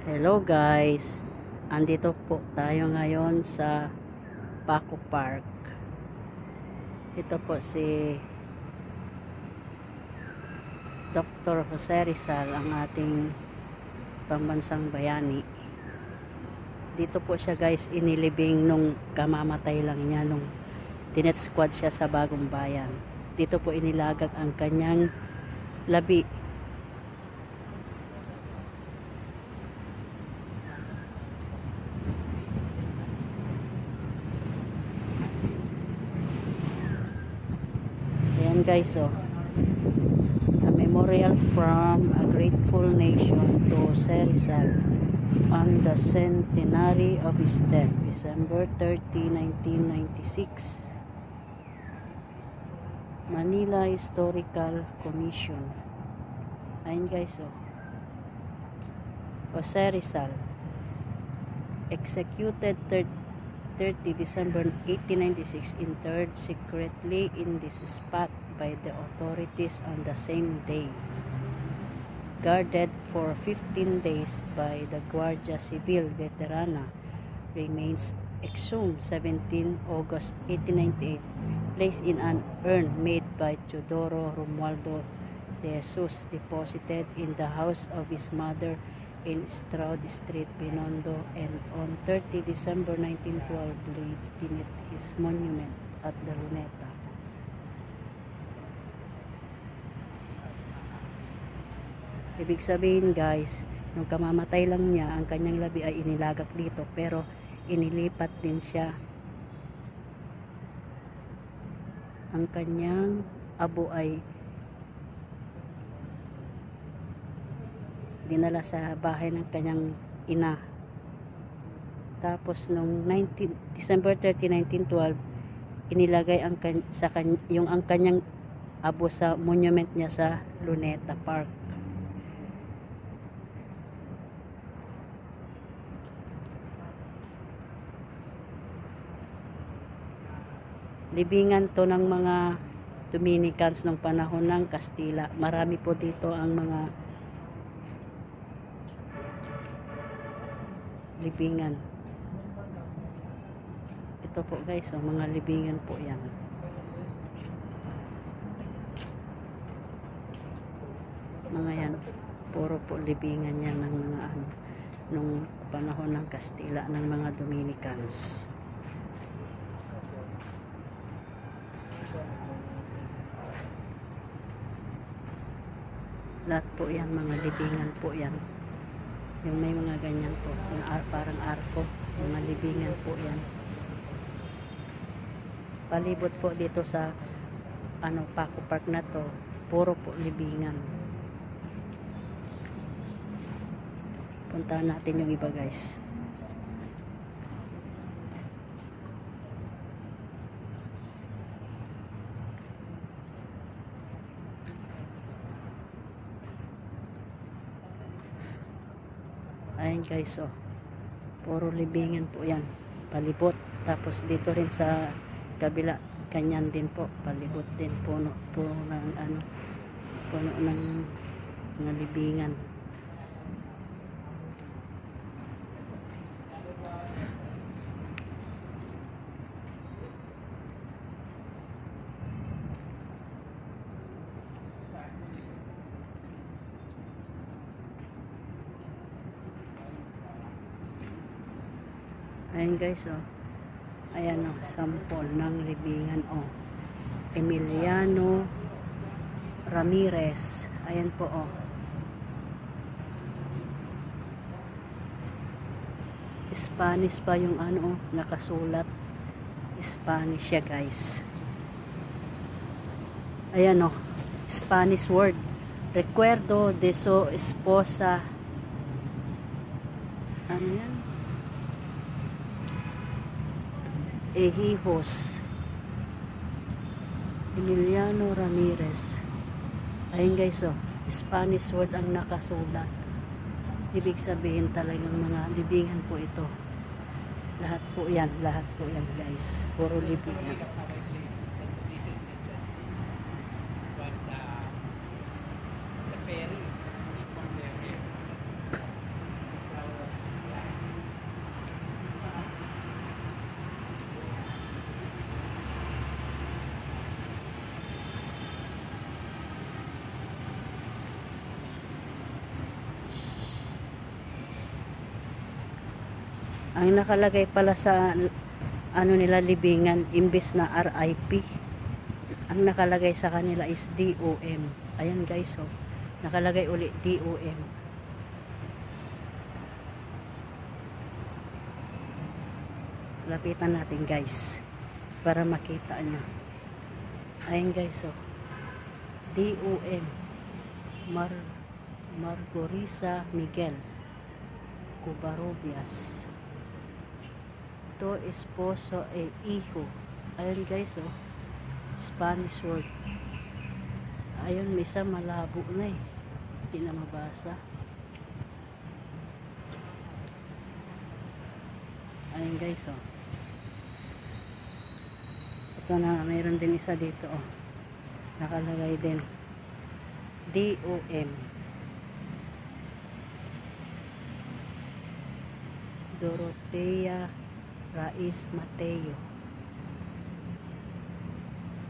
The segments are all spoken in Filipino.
Hello guys, andito po tayo ngayon sa Paco Park. Ito po si Dr. Jose Rizal, ang ating pambansang bayani. Dito po siya guys inilibing nung kamamatay lang niya, nung tinet squad siya sa Bagong Bayan. Dito po inilagak ang kanyang labi. Ayan guys, a memorial from a grateful nation to Jose Rizal on the centenary of his death, December 30, 1996. Manila Historical Commission. Ayan guys, Jose Rizal, executed 30 December 1896, interred secretly in this spot by the authorities on the same day, guarded for 15 days by the Guardia Civil Veterana, remains exhumed 17 August 1898, placed in an urn made by Teodoro Romualdo de Jesus, deposited in the house of his mother in Stroud Street, Binondo, and on 30 December 1912 laid beneath his monument at the Luneta. Ibig sabihin guys, nung kamamatay lang niya, ang kanyang labi ay inilagak dito, pero inilipat din siya. Ang kanyang abo ay dinala sa bahay ng kanyang ina. Tapos nung December 30, 1912, inilagay ang kanyang abo sa monument niya sa Luneta Park. Libingan to ng mga Dominicans nung panahon ng Kastila. Marami po dito ang mga libingan. Ito po guys, mga libingan po yan. Mga yan, puro po libingan yan ng mga nung panahon ng Kastila, ng mga Dominicans. Lahat po yan, mga libingan po yan. Yung may mga ganyan po, yung parang arko, mga libingan po yan. Palibot po dito sa Paco Park na to, puro po libingan. Puntahan natin yung iba guys. Ayan guys, puro libingan po yan, palibot. Tapos dito rin sa kabila, kanyan din po, palibot din, puno ng puno ng mga libingan. Ayan guys, ayan sample ng libingan, Emiliano Ramirez. Ayan po, Spanish pa yung nakasulat. Spanish siya guys. Ayan Spanish word. Recuerdo de su esposa. Ano yan? Hijos Emiliano Ramirez. Ayun guys, Spanish word ang nakasulat. Ibig sabihin talagang mga libingan po ito. Lahat po yan guys, puro libingan. Ang nakalagay pala sa ano nila libingan, imbes na RIP, ang nakalagay sa kanila is DOM. Ayan guys, oh. Nakalagay uli DOM. Lapitan natin guys para makita nyo. Ayan guys, oh. DOM Margorisa Miguel Covarrubias. To esposo e hijo. Ayan guys, oh. Spanish word. Ayun, may isa malabo na eh. Hindi na mabasa. Ayun guys, oh. Ito na, mayroon din isa dito, oh. Nakalagay din DOM. Dorotea Raiz Mateo.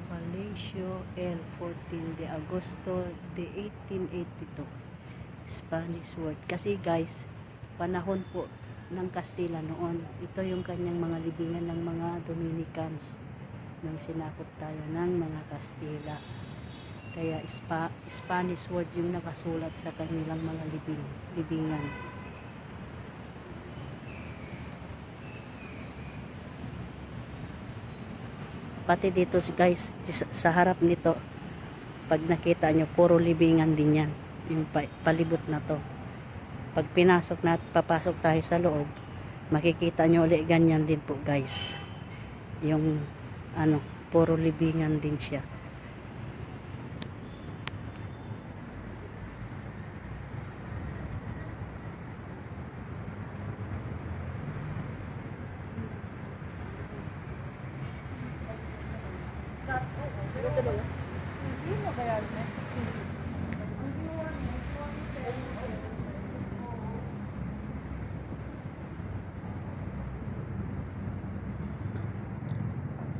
Palacio el 14 de Agosto de 1882. Spanish word. Kasi guys, panahon po ng Kastila noon. Ito yung kanyang mga libingan ng mga Dominicans nung sinakop tayo ng mga Kastila. Kaya Spanish word yung nakasulat sa kanilang mga libingan. Pati dito guys, sa harap nito, pag nakita nyo, puro libingan din yan. Yung palibot na to. Pag papasok tayo sa loob, makikita nyo ulit ganyan din po guys. Yung ano, puro libingan din siya.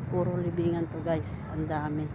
Puro libingan to guys, ang dami.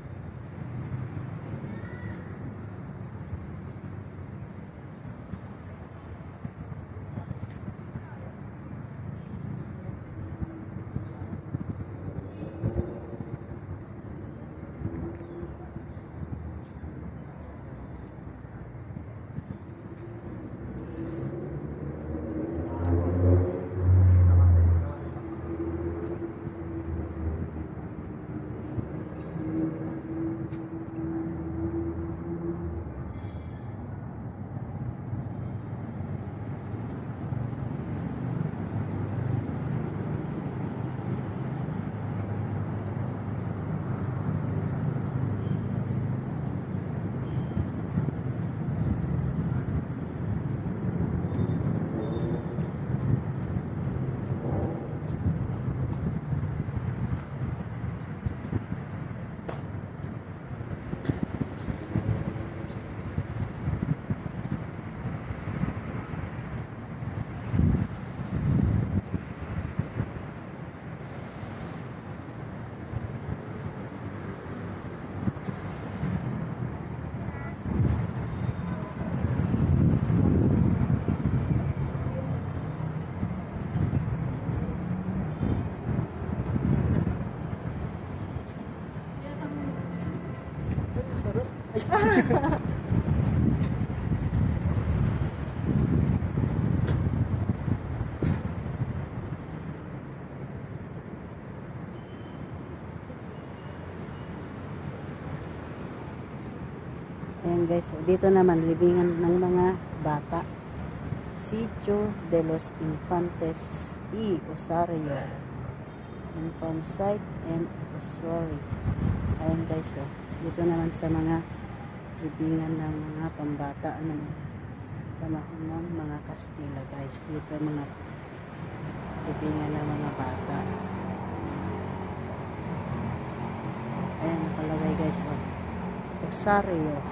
Ayan guys, so dito naman libingan ng mga bata. Sitio de los Infantes y Osario, Infanticide and Ossuary. Ayan guys, so dito naman sa mga libingan ng mga pambata ng panahon ng mga Kastila guys. Dito mga libingan ng mga bata. Ayan nakalagay guys, so Osario.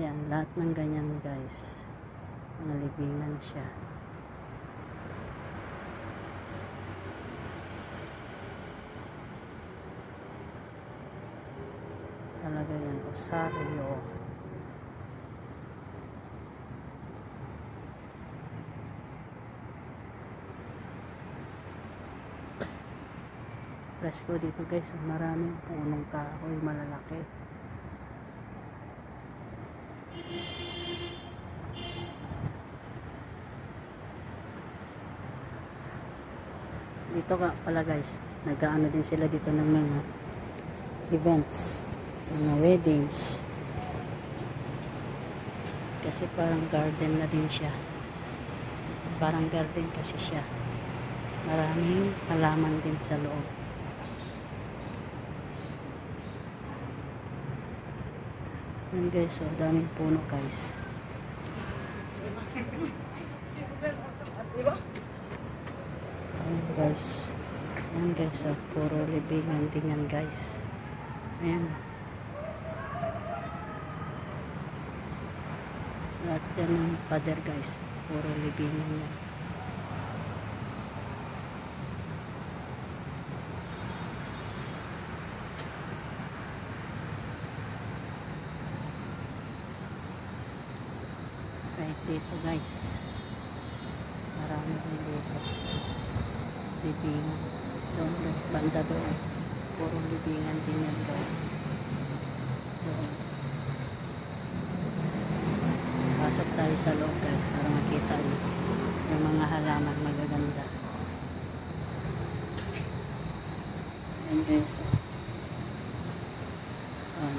Ayan, lahat ng ganyan guys. Mga libingan siya. nakalagay yan, Osario. Presko dito guys, maraming punong kahoy malalaki. Dito ka pala guys, nag-aano din sila dito ng mga events, mga weddings, kasi parang garden na din siya, parang garden kasi siya, maraming halaman din sa loob. Yan guys, so daming puno guys. Ayan guys, yan guys, so puro libingan din yan guys. Ayan, lahat yan ng pader guys, puro libingan yan. Right dito guys, marami din dito libingan. Doon, banda doon, puro libingan din yan guys. Doon, pasok tayo sa loob guys para makita yung mga halaman magaganda. Ayan guys,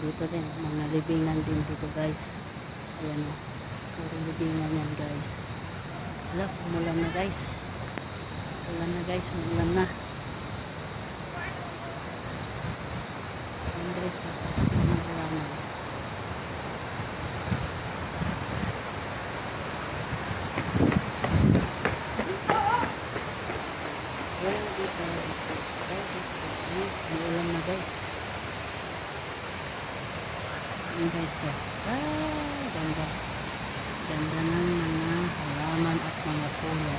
dito din mga libingan din dito guys. Ayan o, puro libingan yan guys. Wala, umulan na guys. Umulan na guys, umulan na. Ayan guys, mga halaman. Ayan dito. Umulan na guys. Ayan guys, ganda. Ganda ng mga halaman at mga puno.